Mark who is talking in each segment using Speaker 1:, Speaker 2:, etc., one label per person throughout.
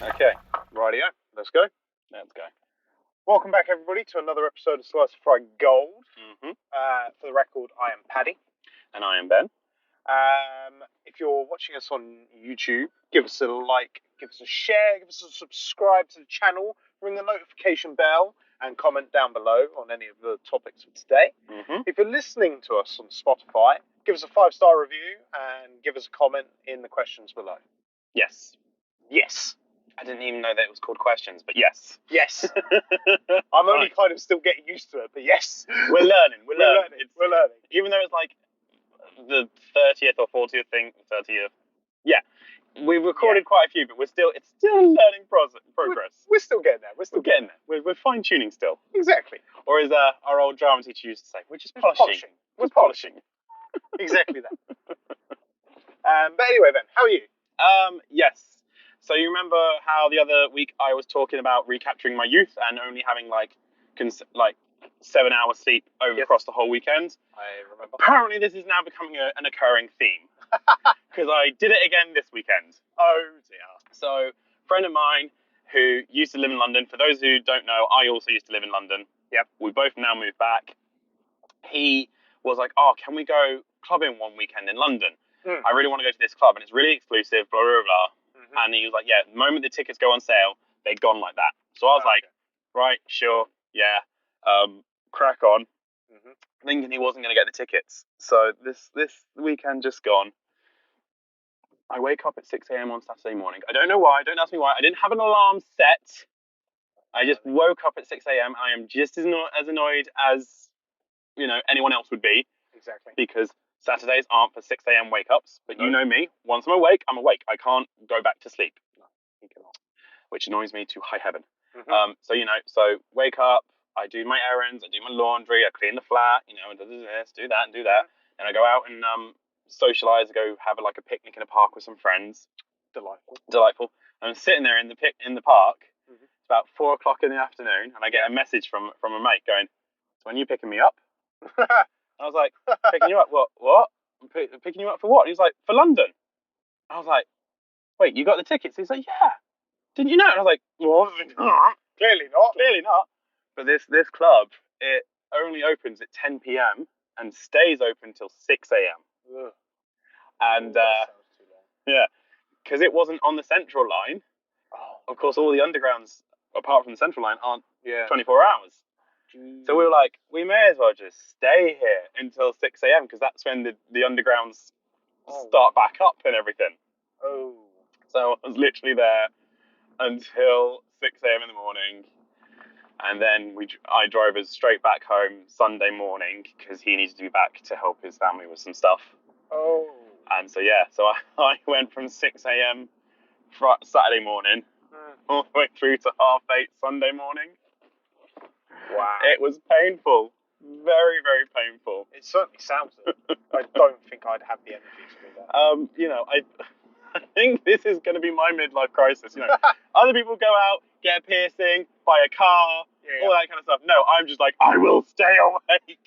Speaker 1: Okay, rightio. Let's go.
Speaker 2: Let's go.
Speaker 1: Welcome back, everybody, to another episode of Slice of Fried Gold.
Speaker 2: Mm-hmm.
Speaker 1: For the record, I am Paddy.
Speaker 2: And I am Ben.
Speaker 1: If you're watching us on YouTube, give us a like, give us a share, give us a subscribe to the channel, ring the notification bell, and comment down below on any of the topics of today.
Speaker 2: Mm-hmm.
Speaker 1: If you're listening to us on Spotify, give us a 5-star review and give us a comment in the questions below.
Speaker 2: Yes.
Speaker 1: Yes.
Speaker 2: I didn't even know that it was called questions, but yes.
Speaker 1: Yes. I'm only kind of still getting used to it, but yes.
Speaker 2: We're learning. We're learning.
Speaker 1: We're learning.
Speaker 2: Even though it's like the 30th or 40th thing, 30th. Yeah. We've recorded quite a few, but it's still a learning progress.
Speaker 1: We're still getting there.
Speaker 2: We're getting there. We're fine-tuning still.
Speaker 1: Exactly.
Speaker 2: Or as our old drama teacher used to say, we're just polishing.
Speaker 1: We're polishing. Exactly that. But anyway, Ben, how are you?
Speaker 2: Yes. So you remember how the other week I was talking about recapturing my youth and only having like 7 hours sleep across the whole weekend?
Speaker 1: I remember.
Speaker 2: Apparently this is now becoming an occurring theme. Because I did it again this weekend.
Speaker 1: Oh dear.
Speaker 2: So a friend of mine who used to live in London, for those who don't know, I also used to live in London.
Speaker 1: Yep.
Speaker 2: We both now moved back. He was like, oh, can we go clubbing one weekend in London? I really want to go to this club and it's really exclusive, blah, blah, blah. And he was like, yeah, the moment the tickets go on sale, they're gone like that. So I was like, right, sure, yeah, crack on. Thinking he wasn't going to get the tickets. So this weekend just gone. I wake up at 6 a.m. on Saturday morning. I don't know why. Don't ask me why. I didn't have an alarm set. I just woke up at 6 a.m. I am just as annoyed as, anyone else would be.
Speaker 1: Exactly.
Speaker 2: Because Saturdays aren't for 6 a.m. wake-ups. But you know me. Once I'm awake, I'm awake. I can't go back to sleep.
Speaker 1: No, you cannot.
Speaker 2: Which annoys me to high heaven. So wake up. I do my errands. I do my laundry. I clean the flat. And do this, do that, and do that. And I go out and socialise. I go have a picnic in a park with some friends. Delightful. I'm sitting there in the park. It's about 4 o'clock in the afternoon, and I get a message from a mate going, "So when are you picking me up?" I was like, "Picking you up? What? Picking you up for what?" And he's like, "For London." I was like, "Wait, you got the tickets?" He's like, "Yeah. Didn't you know?" And I was like, "Well,
Speaker 1: Clearly not.
Speaker 2: Clearly not." But this club, it only opens at 10 p.m. and stays open till 6 a.m. And
Speaker 1: that sounds too long.
Speaker 2: yeah, because it wasn't on the central line. Of course, all the undergrounds, apart from the central line, aren't 24 hours. So we were like, we may as well just stay here until 6 a.m. because that's when the undergrounds start back up and everything.
Speaker 1: Oh.
Speaker 2: So I was literally there until 6 a.m. in the morning. And then I drove us straight back home Sunday morning because he needed to be back to help his family with some stuff.
Speaker 1: Oh.
Speaker 2: And so I went from 6 a.m. Saturday morning all the way through to 8:30 Sunday morning.
Speaker 1: Wow.
Speaker 2: It was painful. Very, very painful.
Speaker 1: It certainly sounds it. I don't think I'd have the energy to do that.
Speaker 2: I think this is going to be my midlife crisis. Other people go out, get a piercing, buy a car, all that kind of stuff. No, I'm just like, I will stay awake.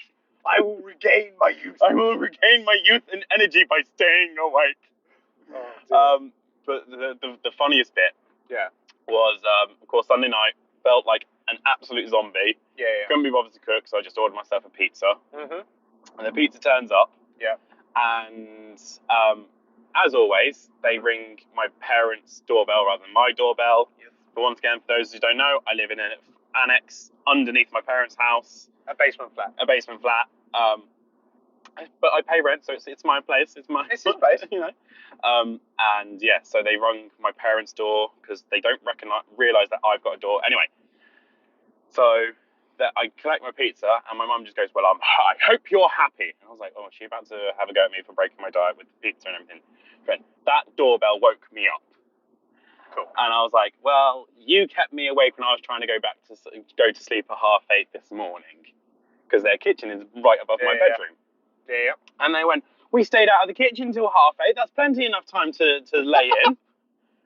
Speaker 1: I will regain my youth.
Speaker 2: I will regain my youth and energy by staying awake.
Speaker 1: Oh,
Speaker 2: but the funniest bit
Speaker 1: Yeah.
Speaker 2: was, of course, Sunday night, felt like an absolute zombie.
Speaker 1: Yeah.
Speaker 2: Couldn't be bothered to cook, so I just ordered myself a pizza.
Speaker 1: Mm-hmm.
Speaker 2: And the pizza turns up.
Speaker 1: Yeah.
Speaker 2: And as always, they ring my parents' doorbell rather than my doorbell.
Speaker 1: Yes.
Speaker 2: But once again, for those who don't know, I live in an annex underneath my parents' house.
Speaker 1: A basement flat.
Speaker 2: But I pay rent, so it's my place. It's his
Speaker 1: place.
Speaker 2: And yeah, so they rung my parents' door because they don't realise that I've got a door. Anyway, so that I collect my pizza, and my mum just goes, "Well, I hope you're happy." And I was like, "Oh, is she about to have a go at me for breaking my diet with the pizza and everything?" Friend, that doorbell woke me up.
Speaker 1: Cool.
Speaker 2: And I was like, "Well, you kept me awake when I was trying to go to sleep at 8:30 this morning, because their kitchen is right above my bedroom."
Speaker 1: Yeah.
Speaker 2: And they went, "We stayed out of the kitchen till 8:30. That's plenty enough time to lay in."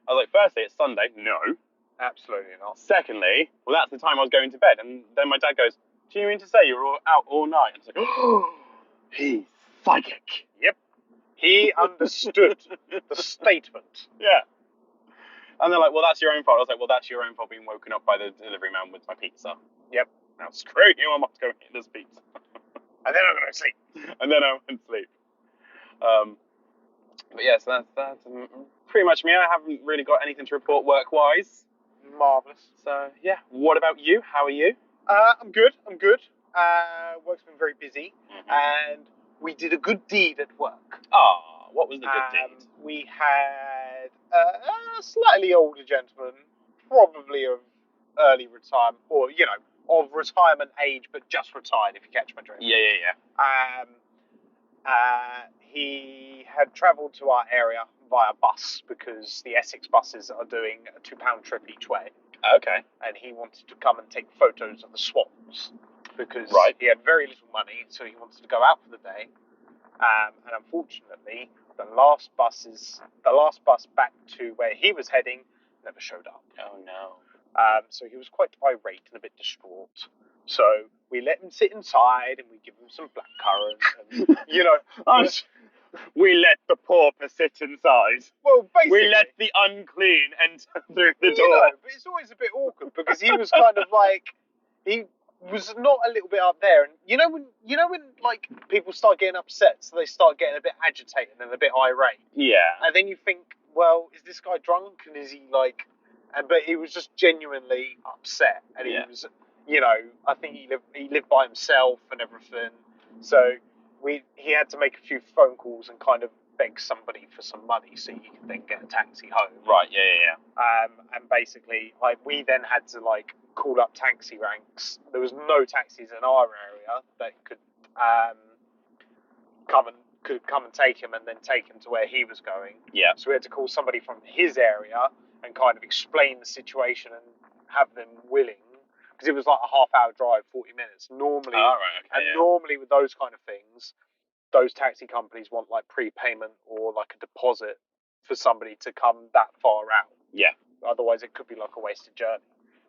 Speaker 2: I was like, firstly, it's Sunday. No.
Speaker 1: Absolutely not.
Speaker 2: Secondly, well, that's the time I was going to bed. And then my dad goes, "Do you mean to say you were out all night?" And I was like, "Oh, he's psychic."
Speaker 1: Yep. He understood the statement.
Speaker 2: Yeah. And they're like, well, that's your own fault. I was like, well, that's your own fault being woken up by the delivery man with my pizza.
Speaker 1: Yep.
Speaker 2: Now, screw you, I'm off to go eat this pizza.
Speaker 1: And then I'm going to sleep.
Speaker 2: And then I went to sleep. But yeah, so that's pretty much me. I haven't really got anything to report work-wise.
Speaker 1: Marvellous.
Speaker 2: So, yeah. What about you? How are you?
Speaker 1: I'm good. Work's been very busy. And we did a good deed at work.
Speaker 2: Ah, what was the good deed?
Speaker 1: We had a slightly older gentleman, probably of early retirement, or, of retirement age, but just retired, if you catch my drift.
Speaker 2: Yeah.
Speaker 1: He had travelled to our area via bus because the Essex buses are doing a £2 trip each way.
Speaker 2: Okay.
Speaker 1: And he wanted to come and take photos of the swans because he had very little money, so he wanted to go out for the day. And unfortunately, the last bus back to where he was heading never showed up.
Speaker 2: Oh no.
Speaker 1: So he was quite irate and a bit distraught. So we let him sit inside and we give him some blackcurrant and,
Speaker 2: we let the pauper sit inside.
Speaker 1: Well, basically.
Speaker 2: We let the unclean enter through the door.
Speaker 1: But it's always a bit awkward because he was kind of like, he was not a little bit up there. And you know when like people start getting upset, so they start getting a bit agitated and a bit irate.
Speaker 2: Yeah.
Speaker 1: And then you think, well, is this guy drunk? And is he like, but he was just genuinely upset. And he was, I think he lived by himself and everything. So he had to make a few phone calls and kind of beg somebody for some money so he could then get a taxi home.
Speaker 2: Right, yeah.
Speaker 1: And basically, we then had to call up taxi ranks. There was no taxis in our area that could come and take him and then take him to where he was going.
Speaker 2: Yeah.
Speaker 1: So we had to call somebody from his area and kind of explain the situation and have them willing, because it was like a half-hour drive, 40 minutes. Normally, normally with those kind of things, those taxi companies want prepayment or a deposit for somebody to come that far out.
Speaker 2: Yeah.
Speaker 1: Otherwise, it could be a wasted journey.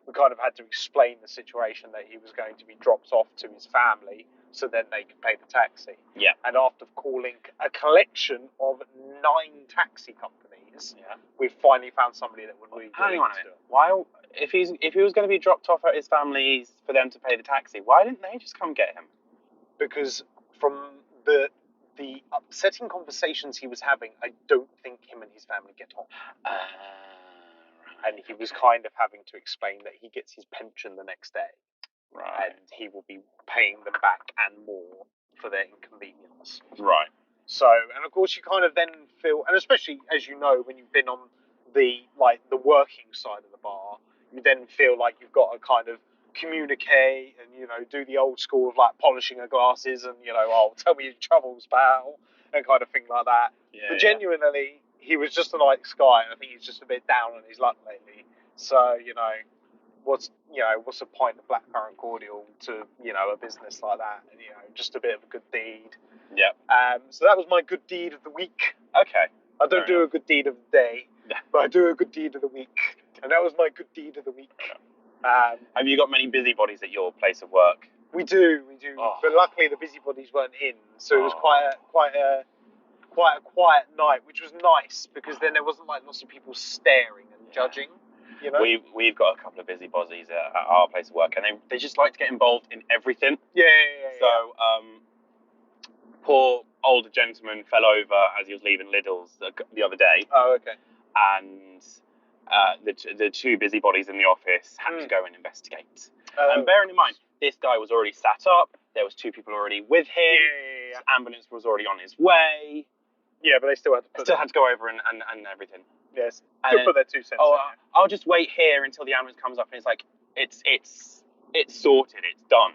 Speaker 1: We kind of had to explain the situation that he was going to be dropped off to his family, so then they could pay the taxi.
Speaker 2: Yeah.
Speaker 1: And after calling a collection of 9 taxi companies, we finally found somebody that would really
Speaker 2: Hang on a minute. Why, if he was going to be dropped off at his family's for them to pay the taxi, why didn't they just come get him?
Speaker 1: Because from the upsetting conversations he was having, I don't think him and his family get on. And he was kind of having to explain that he gets his pension the next day.
Speaker 2: Right.
Speaker 1: And he will be paying them back and more for their inconvenience.
Speaker 2: Right.
Speaker 1: So, and of course you kind of then feel, and especially as you know, when you've been on the working side of the bar, you then feel like you've got to kind of communicate and, do the old school of polishing your glasses and, tell me your troubles, pal, and kind of thing like that.
Speaker 2: Yeah,
Speaker 1: but genuinely, he was just a nice guy, and I think he's just a bit down on his luck lately. So, what's a pint of blackcurrant cordial to, a business like that? And, just a bit of a good deed.
Speaker 2: Yeah.
Speaker 1: So that was my good deed of the week.
Speaker 2: Okay.
Speaker 1: I don't do a good deed of the day, but I do a good deed of the week. And that was my good deed of the week.
Speaker 2: Have you got many busybodies at your place of work?
Speaker 1: We do.
Speaker 2: Oh.
Speaker 1: But luckily the busybodies weren't in, so it was quite a quiet night, which was nice because then there wasn't lots of people staring and judging.
Speaker 2: We've got a couple of busybodies at our place of work, and they just like to get involved in everything.
Speaker 1: Yeah.
Speaker 2: So poor older gentleman fell over as he was leaving Lidl's the other day.
Speaker 1: Oh, okay.
Speaker 2: And the 2 busybodies in the office had to go and investigate. And bearing in mind, this guy was already sat up. There was 2 people already with him.
Speaker 1: Yeah.
Speaker 2: His ambulance was already on his way.
Speaker 1: Yeah, but they still had to
Speaker 2: had to go over and everything.
Speaker 1: Yes.
Speaker 2: And
Speaker 1: Could put their 2 cents.
Speaker 2: I'll just wait here until the ambulance comes up, and it's like it's sorted. It's done.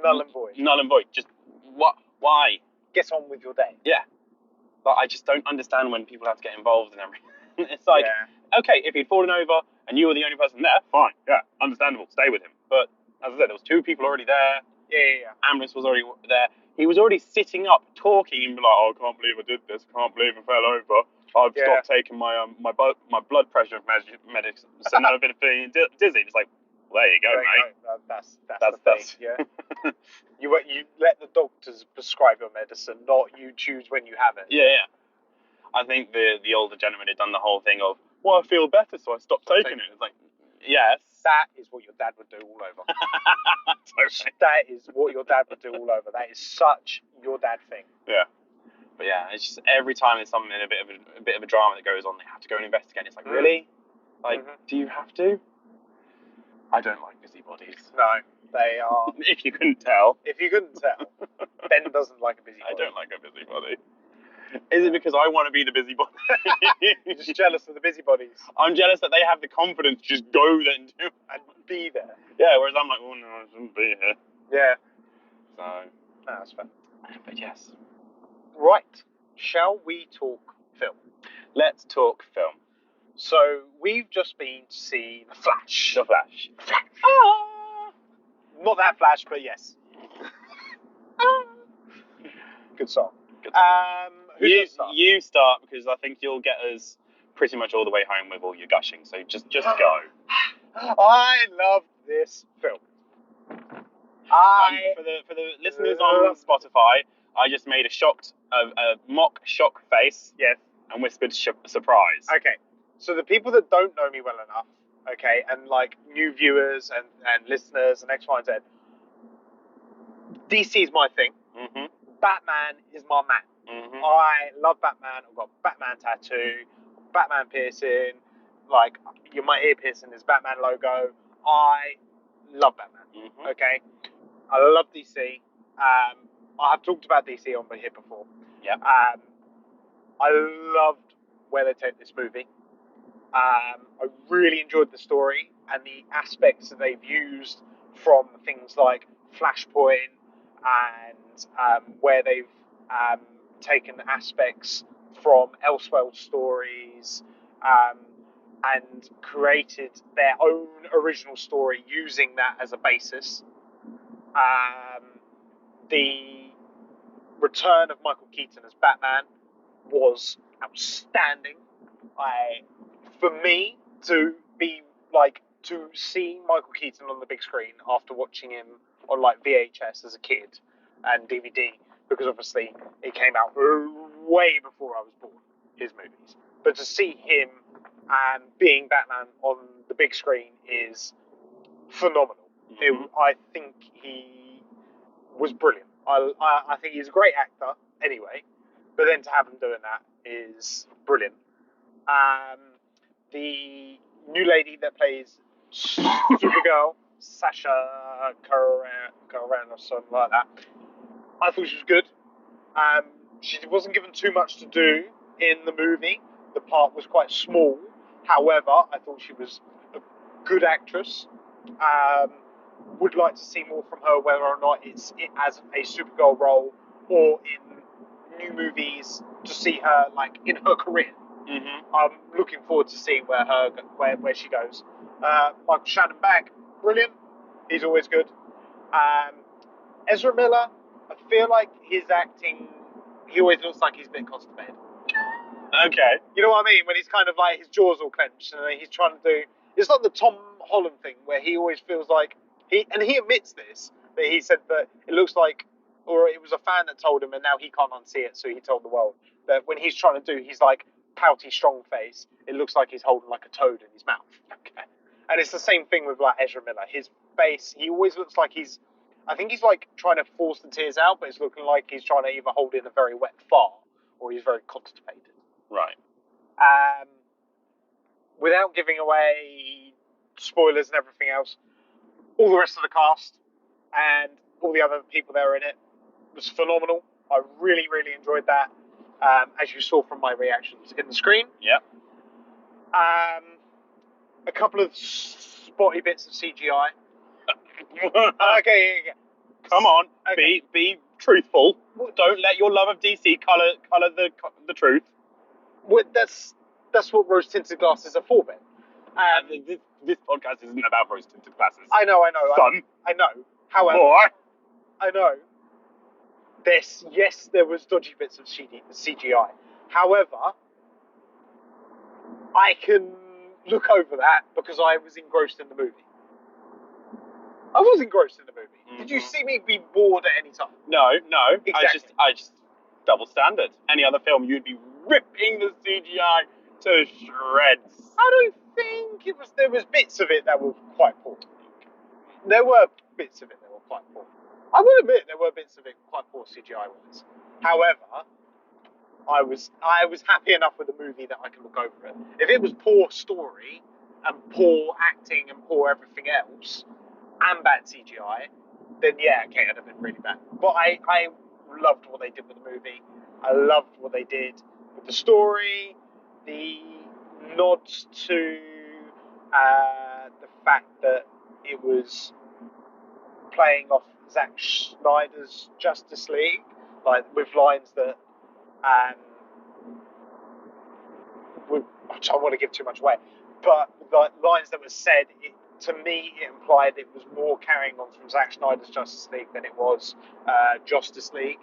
Speaker 1: Null and void.
Speaker 2: Null and void. Just what? Why?
Speaker 1: Get on with your day.
Speaker 2: Yeah. But I just don't understand when people have to get involved in everything. It's like, okay, if he'd fallen over and you were the only person there, fine, yeah, understandable, stay with him. But as I said, there was 2 people already there.
Speaker 1: Yeah.
Speaker 2: Ambulance was already there. He was already sitting up, talking, and be like, "Oh, I can't believe I did this. I can't believe I fell over. I've stopped taking my blood pressure medicine, so now I've been feeling dizzy." It's like, well, there you go, mate.
Speaker 1: That's the thing. Yeah. You let the doctors prescribe your medicine, not you choose when you have it.
Speaker 2: Yeah. I think the older gentleman had done the whole thing of well, I feel better, so I stopped taking it. It's like, yes.
Speaker 1: That is what your dad would do all over.
Speaker 2: Totally.
Speaker 1: That is what your dad would do all over. That is such your dad thing.
Speaker 2: Yeah. But yeah, it's just every time there's something, a bit of a drama that goes on, they have to go and investigate. It's like, really? Like, do you have to? I don't like busybodies.
Speaker 1: No, they are.
Speaker 2: If you couldn't tell.
Speaker 1: If you couldn't tell, Ben doesn't like a busybody.
Speaker 2: I don't like a busybody. Is it because I want to be the busybody?
Speaker 1: You're just jealous of the busybodies.
Speaker 2: I'm jealous that they have the confidence to just go there and do it.
Speaker 1: And be there.
Speaker 2: Yeah, whereas I'm like, oh no, I shouldn't be here.
Speaker 1: Yeah.
Speaker 2: So.
Speaker 1: No, that's fair.
Speaker 2: But yes.
Speaker 1: Right. Shall we talk film?
Speaker 2: Let's talk film.
Speaker 1: So, we've just been to see The Flash.
Speaker 2: The Flash.
Speaker 1: Ah! Not that Flash, but yes. Good song.
Speaker 2: Good song.
Speaker 1: You
Speaker 2: start? You start, because I think you'll get us pretty much all the way home with all your gushing. So just go.
Speaker 1: I love this film.
Speaker 2: For the listeners on Spotify, I just made a mock shock face.
Speaker 1: Yes.
Speaker 2: And whispered surprise.
Speaker 1: Okay. So the people that don't know me well enough, okay, and like new viewers and listeners and X, Y, and Z, DC is my thing.
Speaker 2: Mm-hmm.
Speaker 1: Batman is my man.
Speaker 2: Mm-hmm.
Speaker 1: I love Batman. I've got Batman tattoo, Batman piercing, like my ear piercing is Batman logo. I love Batman.
Speaker 2: Mm-hmm.
Speaker 1: Okay, I love DC. I've talked about DC on here before.
Speaker 2: Yeah.
Speaker 1: I loved where they take this movie. I really enjoyed the story and the aspects that they've used from things like Flashpoint and where they've taken aspects from Elseworld stories and created their own original story using that as a basis. The return of Michael Keaton as Batman was outstanding. For me to see Michael Keaton on the big screen after watching him on like VHS as a kid and DVD, because obviously it came out way before I was born, his movies. But to see him being Batman on the big screen is phenomenal.
Speaker 2: Mm-hmm.
Speaker 1: I think he was brilliant. I think he's a great actor anyway, but then to have him doing that is brilliant. The new lady that plays Supergirl, Sasha Caron or something like that, I thought she was good. She wasn't given too much to do in the movie. The part was quite small. However, I thought she was a good actress. Would like to see more from her, whether or not it's as a Supergirl role or in new movies, to see her like in her career.
Speaker 2: Mm-hmm.
Speaker 1: I'm looking forward to seeing where she goes. Michael Shannon back, brilliant. He's always good. Ezra Miller, I feel like his acting, he always looks like he's a bit constipated.
Speaker 2: Okay.
Speaker 1: You know what I mean? When he's kind of like his jaws all clenched and he's trying to do. It's like the Tom Holland thing where he always feels like he admits this, that he said that it looks like, or it was a fan that told him, and now he can't unsee it, so he told the world that when he's trying to do his like pouty strong face, it looks like he's holding like a toad in his mouth. Okay. And it's the same thing with like Ezra Miller. His face, he always looks like I think he's like trying to force the tears out, but it's looking like he's trying to either hold in a very wet fart or he's very constipated.
Speaker 2: Right.
Speaker 1: Without giving away spoilers and everything else, all the rest of the cast and all the other people that are in it was phenomenal. I really, really enjoyed that. As you saw from my reactions in the screen.
Speaker 2: Yeah.
Speaker 1: A couple of spotty bits of CGI. Okay.
Speaker 2: Come on,
Speaker 1: okay.
Speaker 2: be truthful. Don't let your love of DC colour the truth.
Speaker 1: Well, that's what rose-tinted glasses are for, Ben.
Speaker 2: This podcast isn't about rose-tinted glasses.
Speaker 1: I know.
Speaker 2: Son.
Speaker 1: I know. However,
Speaker 2: boy.
Speaker 1: I know. There was dodgy bits of CGI. However, I can look over that because I was engrossed in the movie. I was engrossed in the movie. Mm-hmm. Did you see me be bored at any time?
Speaker 2: No.
Speaker 1: Exactly.
Speaker 2: I just double standard. Any other film, you'd be ripping the CGI to shreds.
Speaker 1: I don't think it was. There was bits of it that were quite poor. There were bits of it that were quite poor. I will admit there were bits of it quite poor CGI wise. However, I was happy enough with the movie that I can look over it. If it was poor story and poor acting and poor everything else and bad CGI, then yeah, okay, it'd have been really bad. But I loved what they did with the movie. I loved what they did with the story, the nods to the fact that it was playing off Zack Snyder's Justice League, like with lines that I don't want to give too much away, but the lines that were said, to me, it implied it was more carrying on from Zack Snyder's Justice League than it was Justice League.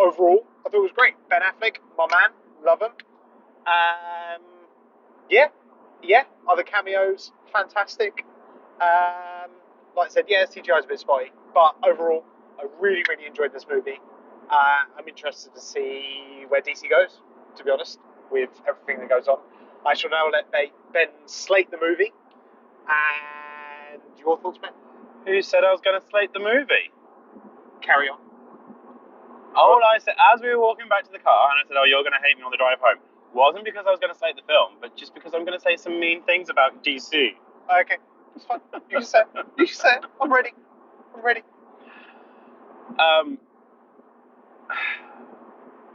Speaker 1: Overall, I thought it was great. Ben Affleck, my man, love him. Yeah. Other cameos, fantastic. Like I said, yeah, CGI is a bit spotty, but overall, I really, really enjoyed this movie. I'm interested to see where DC goes, to be honest, with everything that goes on. I shall now let Ben slate the movie. And your thoughts, Ben?
Speaker 2: Who said I was going to slate the movie?
Speaker 1: Carry on.
Speaker 2: All I said, as we were walking back to the car, and I said, "Oh, you're going to hate me on the drive home," wasn't because I was going to slate the film, but just because I'm going to say some mean things about DC.
Speaker 1: Okay, it's fine. You just say it. You just say it. I'm ready.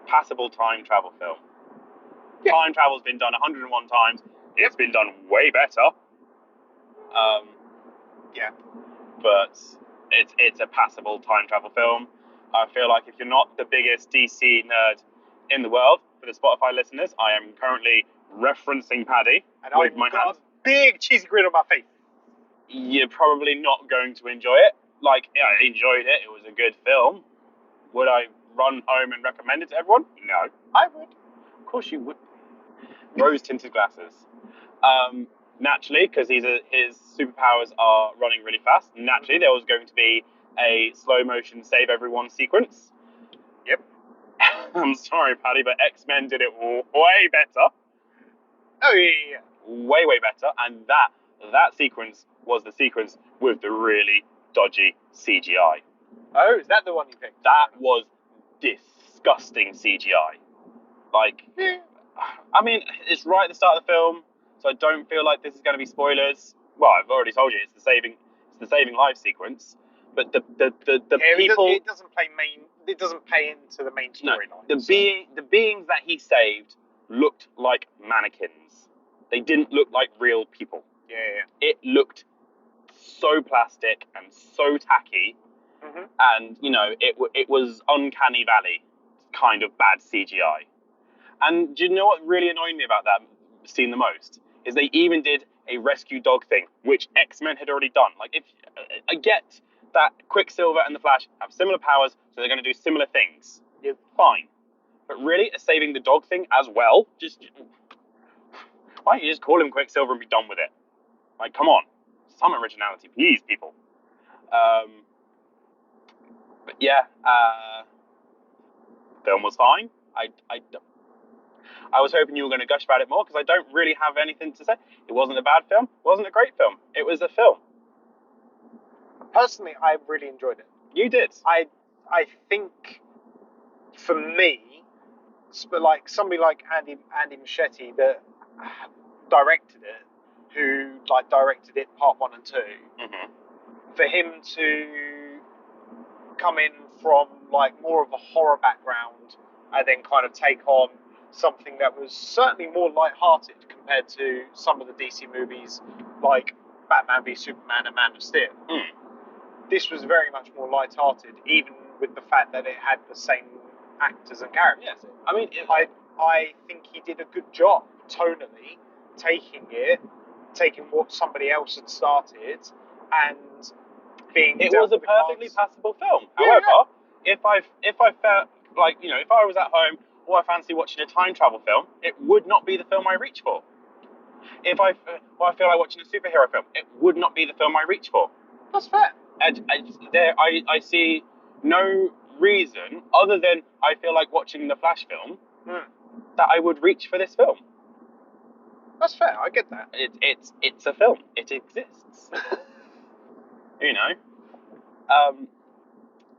Speaker 2: Passable time travel film.
Speaker 1: Yeah.
Speaker 2: Time travel's been done 101 times. It's been done way better.
Speaker 1: Yeah.
Speaker 2: But it's a passable time travel film. I feel like if you're not the biggest DC nerd in the world, for the Spotify listeners, I am currently referencing Paddy
Speaker 1: And
Speaker 2: with
Speaker 1: I've
Speaker 2: my
Speaker 1: got
Speaker 2: hand.
Speaker 1: a big cheesy grin on my face.
Speaker 2: You're probably not going to enjoy it. Like, I enjoyed it. It was a good film. Would I run home and recommend it to everyone? No.
Speaker 1: I would.
Speaker 2: Of course you would. Rose-tinted glasses. Naturally, because his superpowers are running really fast, naturally there was going to be a slow motion save everyone sequence.
Speaker 1: Yep.
Speaker 2: I'm sorry, Paddy, but X-Men did it way better.
Speaker 1: Oh yeah.
Speaker 2: Way, way better. And that sequence was the sequence with the really dodgy CGI.
Speaker 1: Oh, is that the one you picked?
Speaker 2: That was disgusting CGI. Like,
Speaker 1: yeah.
Speaker 2: I mean, it's right at the start of the film, so I don't feel like this is going to be spoilers. Well, I've already told you it's the saving life sequence. But the people,
Speaker 1: it doesn't play into the main storyline.
Speaker 2: No, the beings that he saved looked like mannequins. They didn't look like real people.
Speaker 1: Yeah.
Speaker 2: It looked so plastic and so tacky, and it was uncanny valley kind of bad CGI. And do you know what really annoyed me about that scene the most? Is they even did a rescue dog thing, which X-Men had already done. Like, if I get that Quicksilver and the Flash have similar powers, so they're going to do similar things. Yeah, fine. But really, saving the dog thing as well, why don't you just call him Quicksilver and be done with it? Like, come on. Some originality, please, people. But yeah, film was fine. I was hoping you were going to gush about it more because I don't really have anything to say. It wasn't a bad film. It wasn't a great film. It was a film.
Speaker 1: Personally, I really enjoyed it.
Speaker 2: You did.
Speaker 1: I think for me, like somebody like Andy Muschietti that directed it, who like directed it part 1 and 2, for him to come in from like more of a horror background and then kind of take on something that was certainly more light-hearted compared to some of the DC movies like Batman v Superman and Man of Steel. This was very much more light-hearted, even with the fact that it had the same actors and characters.
Speaker 2: Yeah. I mean,
Speaker 1: I think he did a good job tonally, taking what somebody else had started and being.
Speaker 2: It was a perfectly passable film. However, if I felt like, if I was at home or I fancy watching a time travel film, it would not be the film I reach for. If I feel like watching a superhero film, it would not be the film I reach for.
Speaker 1: That's fair.
Speaker 2: I see no reason other than I feel like watching the Flash film that I would reach for this film.
Speaker 1: That's fair. I get that.
Speaker 2: It's a film. It exists. You know,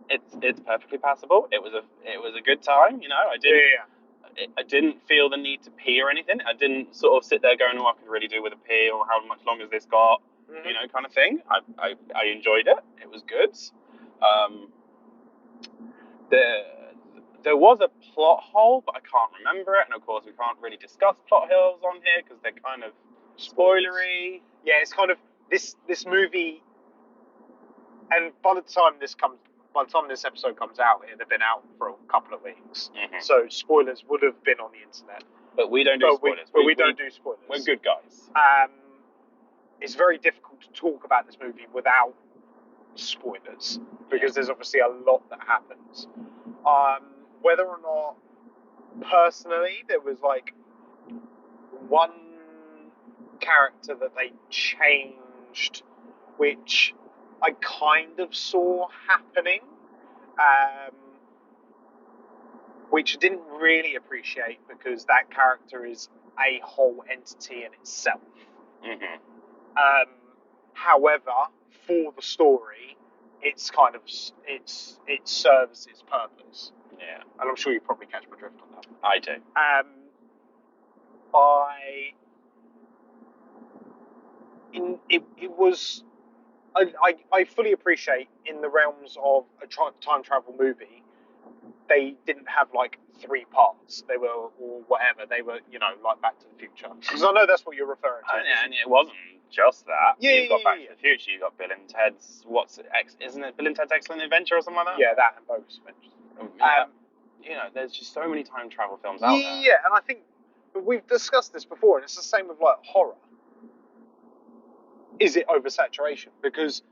Speaker 2: it's perfectly passable. It was a good time. You know, I didn't feel the need to pee or anything. I didn't sort of sit there going, "Oh, I could really do with a pee," or "How much longer has this got?"
Speaker 1: Mm-hmm.
Speaker 2: You know, kind of thing. I enjoyed it. It was good. There was a plot hole, but I can't remember it. And of course, we can't really discuss plot holes on here because they're kind of spoilery.
Speaker 1: Yeah, it's kind of this movie. And by the time this episode comes out, it'd have been out for a couple of weeks.
Speaker 2: Mm-hmm.
Speaker 1: So spoilers would have been on the internet.
Speaker 2: But we don't do spoilers.
Speaker 1: We don't do spoilers.
Speaker 2: We're good guys.
Speaker 1: It's very difficult to talk about this movie without spoilers because there's obviously a lot that happens. Whether or not, personally, there was like one character that they changed, which I kind of saw happening, which I didn't really appreciate because that character is a whole entity in itself.
Speaker 2: Mm-hmm.
Speaker 1: However, for the story, it's kind of it serves its purpose.
Speaker 2: Yeah,
Speaker 1: and I'm sure you probably catch my drift on that.
Speaker 2: I do.
Speaker 1: It was. I fully appreciate in the realms of a time travel movie, they didn't have like 3 parts. They were, or whatever. They were, like Back to the Future. Because I know that's what you're referring to.
Speaker 2: And it wasn't just that.
Speaker 1: Yeah,
Speaker 2: You've got Back to the Future. You've got Bill and Ted's. Isn't it Bill and Ted's Excellent Adventure or something like that?
Speaker 1: Yeah, that and Bogus Adventures.
Speaker 2: There's just so many time travel films out there.
Speaker 1: Yeah, and I think we've discussed this before, and it's the same with like horror. Is it oversaturation? Because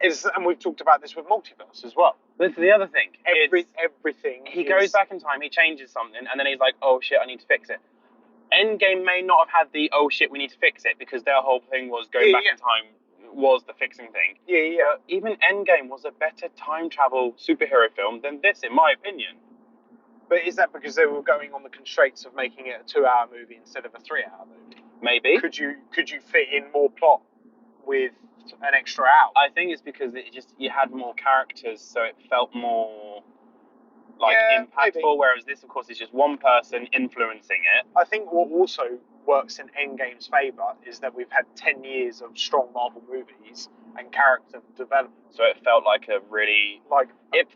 Speaker 1: and we've talked about this with multiverse as well.
Speaker 2: That's the other thing.
Speaker 1: Everything.
Speaker 2: He goes back in time, he changes something, and then he's like, "Oh shit, I need to fix it." Endgame may not have had the "oh shit, we need to fix it" because their whole thing was going back in time was the fixing thing.
Speaker 1: Yeah.
Speaker 2: But even Endgame was a better time travel superhero film than this, in my opinion.
Speaker 1: But is that because they were going on the constraints of making it a 2-hour movie instead of a 3-hour movie?
Speaker 2: Maybe.
Speaker 1: Could you fit in more plot with an extra hour?
Speaker 2: I think it's because you had more characters, so it felt more impactful.
Speaker 1: Maybe.
Speaker 2: Whereas this, of course, is just one person influencing it.
Speaker 1: I think what also works in Endgame's favour is that we've had 10 years of strong Marvel movies and character development.
Speaker 2: So it felt like it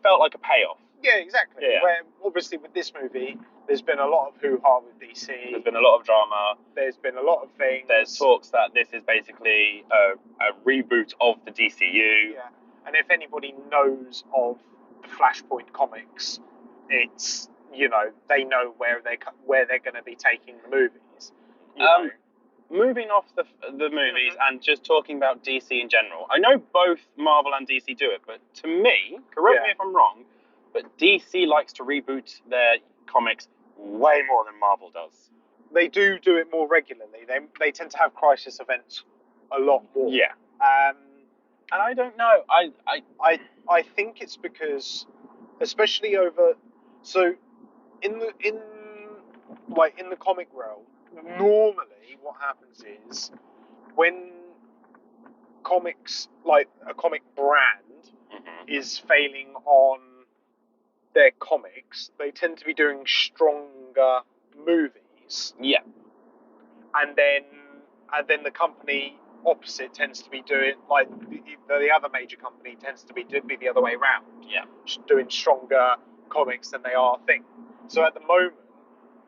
Speaker 2: felt like a payoff.
Speaker 1: Yeah, exactly.
Speaker 2: Yeah.
Speaker 1: Where obviously with this movie, there's been a lot of hoo-ha with DC.
Speaker 2: There's been a lot of drama.
Speaker 1: There's been a lot of things.
Speaker 2: There's talks that this is basically a reboot of the DCU.
Speaker 1: Yeah, and if anybody knows of the Flashpoint comics, it's they know where they're going to be taking the movies.
Speaker 2: Moving off the movies and just talking about DC in general, I know both Marvel and DC do it, but to me, correct me if I'm wrong, but DC likes to reboot their comics way more than Marvel does.
Speaker 1: They do it more regularly. They tend to have crisis events a lot more.
Speaker 2: Yeah. And I don't know.
Speaker 1: I think it's because, especially in the comic realm, normally what happens is when comics, like a comic brand, is failing on their comics, they tend to be doing stronger movies.
Speaker 2: Yeah.
Speaker 1: And then the company opposite tends to be doing, like the other major company tends to be the other way around.
Speaker 2: Yeah.
Speaker 1: Doing stronger comics than they are things. So at the moment,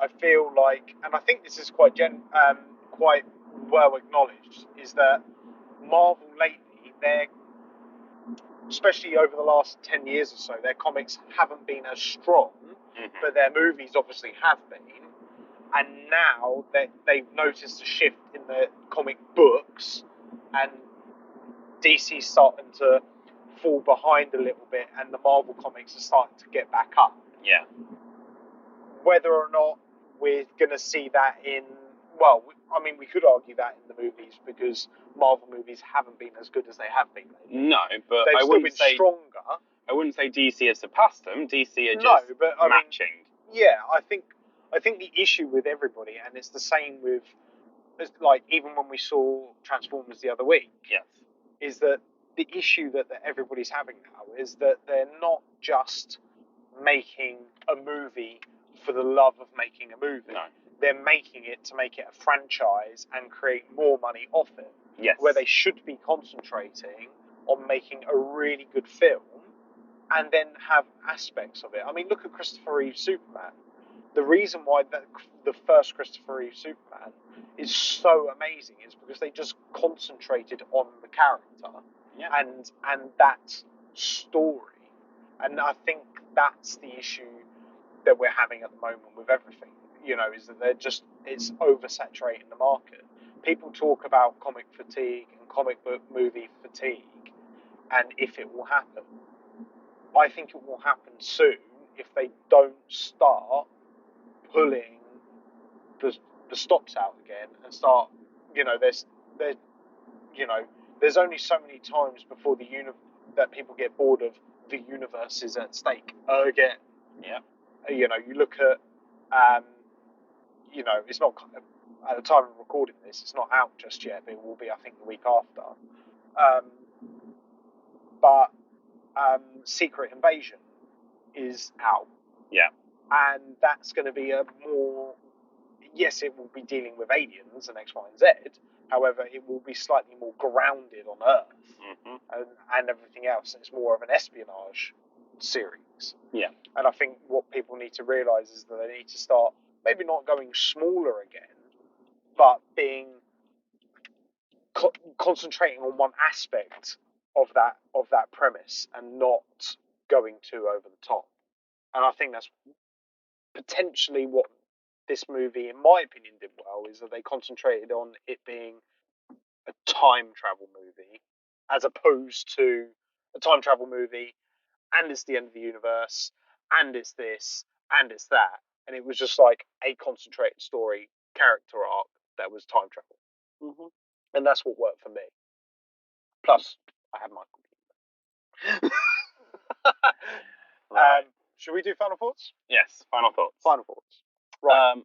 Speaker 1: I feel like, and I think this is quite well acknowledged, is that Marvel lately, especially over the last 10 years or so, their comics haven't been as strong, but their movies obviously have been. And now they've noticed a shift in the comic books, and DC's starting to fall behind a little bit, and the Marvel comics are starting to get back up.
Speaker 2: Yeah.
Speaker 1: Whether or not we're going to see that we could argue that in the movies because Marvel movies haven't been as good as they have been lately.
Speaker 2: No, but
Speaker 1: They've
Speaker 2: I
Speaker 1: still
Speaker 2: wouldn't
Speaker 1: been
Speaker 2: say
Speaker 1: stronger.
Speaker 2: I wouldn't say DC has surpassed them. DC are just matching.
Speaker 1: Yeah, I think I think the issue with everybody, and it's the same with, like, even when we saw Transformers the other week,
Speaker 2: Yes.
Speaker 1: is that the issue that everybody's having now is that they're not just making a movie for the love of making a movie.
Speaker 2: No.
Speaker 1: They're making it to make it a franchise and create more money off it.
Speaker 2: Yes.
Speaker 1: Where they should be concentrating on making a really good film and then have aspects of it. I mean, look at Christopher Reeve's Superman. The reason why the first Christopher Reeve Superman is so amazing is because they just concentrated on the character and that story. And I think that's the issue that we're having at the moment with everything, is that it's oversaturating the market. People talk about comic fatigue and comic book movie fatigue, and if it will happen. I think it will happen soon if they don't start pulling the stops out again and start, there's only so many times before that people get bored of the universe is at stake again.
Speaker 2: Yeah.
Speaker 1: You look at, it's not, at the time of recording this, it's not out just yet, but it will be, I think, the week after. But Secret Invasion is out.
Speaker 2: Yeah.
Speaker 1: And that's going to be a more, yes, it will be dealing with aliens and X, Y, and Z. However, it will be slightly more grounded on Earth and everything else. It's more of an espionage series.
Speaker 2: Yeah.
Speaker 1: And I think what people need to realise is that they need to start maybe not going smaller again, but being concentrating on one aspect of that premise and not going too over the top. And I think that's potentially what this movie, in my opinion, did well, is that they concentrated on it being a time travel movie as opposed to a time travel movie and it's the end of the universe and it's this and it's that. And it was just like a concentrated story, character arc that was time travel. And that's what worked for me. Plus, I had my computer.
Speaker 2: Right.
Speaker 1: Should we do final thoughts?
Speaker 2: Yes, final thoughts.
Speaker 1: Final thoughts. Right.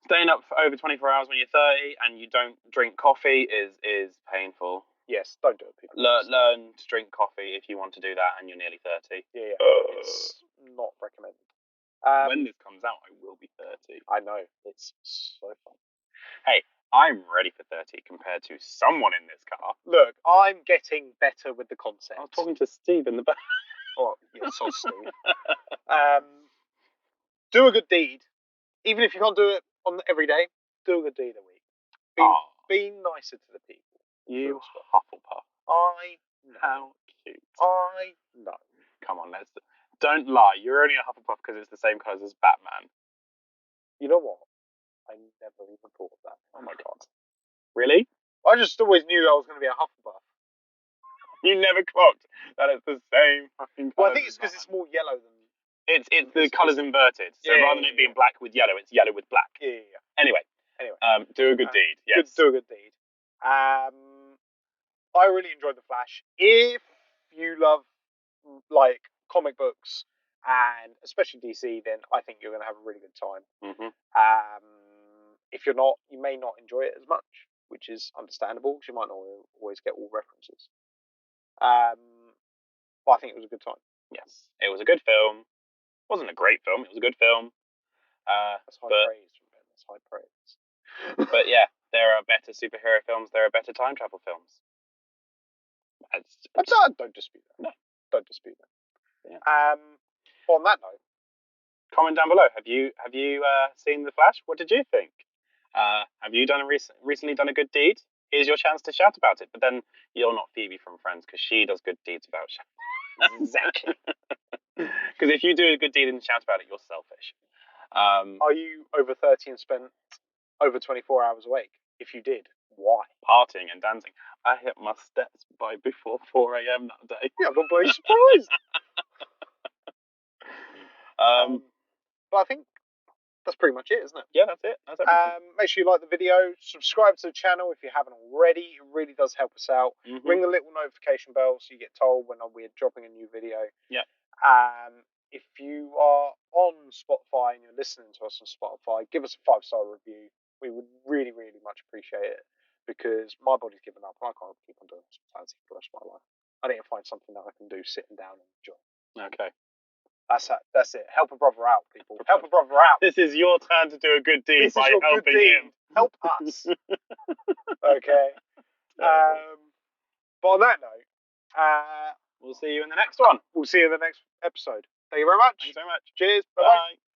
Speaker 2: Staying up for over 24 hours when you're 30 and you don't drink coffee is painful.
Speaker 1: Yes, don't do it, people.
Speaker 2: Learn to drink coffee if you want to do that and you're nearly 30.
Speaker 1: Yeah. It's not recommended.
Speaker 2: When this comes out, I will be 30.
Speaker 1: I know. It's so fun.
Speaker 2: Hey, I'm ready for 30 compared to someone in this car.
Speaker 1: Look, I'm getting better with the concept.
Speaker 2: I was talking to Steve in the back.
Speaker 1: Oh, yes, so Steve. Do a good deed. Even if you can't do it on every day, do a good deed a week. Be nicer to the people.
Speaker 2: You Hufflepuff.
Speaker 1: I know.
Speaker 2: How cute.
Speaker 1: I know.
Speaker 2: Come on, don't lie. You're only a Hufflepuff because it's the same colours as Batman.
Speaker 1: You know what? I never even thought of that.
Speaker 2: Oh my god. Really?
Speaker 1: I just always knew I was going to be a Hufflepuff.
Speaker 2: You never clocked that it's the same fucking colour.
Speaker 1: Well, I think it's because it's more yellow than...
Speaker 2: It's the colours inverted. So rather than it being black with yellow, it's yellow with black.
Speaker 1: Yeah.
Speaker 2: Anyway. Do a good deed. Yes.
Speaker 1: Do a good deed. I really enjoyed The Flash. If you love, like, comic books, and especially DC, then I think you're going to have a really good time. If you're not, you may not enjoy it as much, which is understandable, because you might not always get all references. But I think it was a good time.
Speaker 2: Yes. It was a good film. It wasn't a great film. It was a good film.
Speaker 1: That's high praise from Ben. That's high praise.
Speaker 2: But yeah, there are better superhero films. There are better time travel films.
Speaker 1: Don't dispute that.
Speaker 2: No.
Speaker 1: Don't dispute that.
Speaker 2: Yeah.
Speaker 1: On that note,
Speaker 2: comment down below. Have you seen The Flash? What did you think? Have you recently done a good deed? Here's your chance to shout about it. But then you're not Phoebe from Friends because she does good deeds without shouting.
Speaker 1: Exactly.
Speaker 2: Because if you do a good deed and shout about it, you're selfish.
Speaker 1: Are you over 30 and spent over 24 hours awake? If you did, why?
Speaker 2: Partying and dancing. I hit my steps by before 4 a.m. that day.
Speaker 1: Yeah, I'm not very surprised. But I think that's pretty much it, isn't it?
Speaker 2: Yeah, that's it. That's everything.
Speaker 1: Make sure you like the video, subscribe to the channel if you haven't already. It really does help us out. Ring the little notification bell so you get told when we're dropping a new video.
Speaker 2: Yeah.
Speaker 1: if you are on Spotify and you're listening to us on Spotify, give us a 5-star review. We would really, really much appreciate it, because my body's given up and I can't keep on doing this for the rest of my life. I need to find something that I can do sitting down and enjoy.
Speaker 2: Okay.
Speaker 1: That's it. Help a brother out, people. Help a brother out.
Speaker 2: This is your turn to do a good deed by helping him.
Speaker 1: Help us. Okay. But on that note,
Speaker 2: we'll see you in the next one.
Speaker 1: we'll see you in the next episode. Thank you very much.
Speaker 2: Thanks so much.
Speaker 1: Cheers. Bye-bye.
Speaker 2: Bye.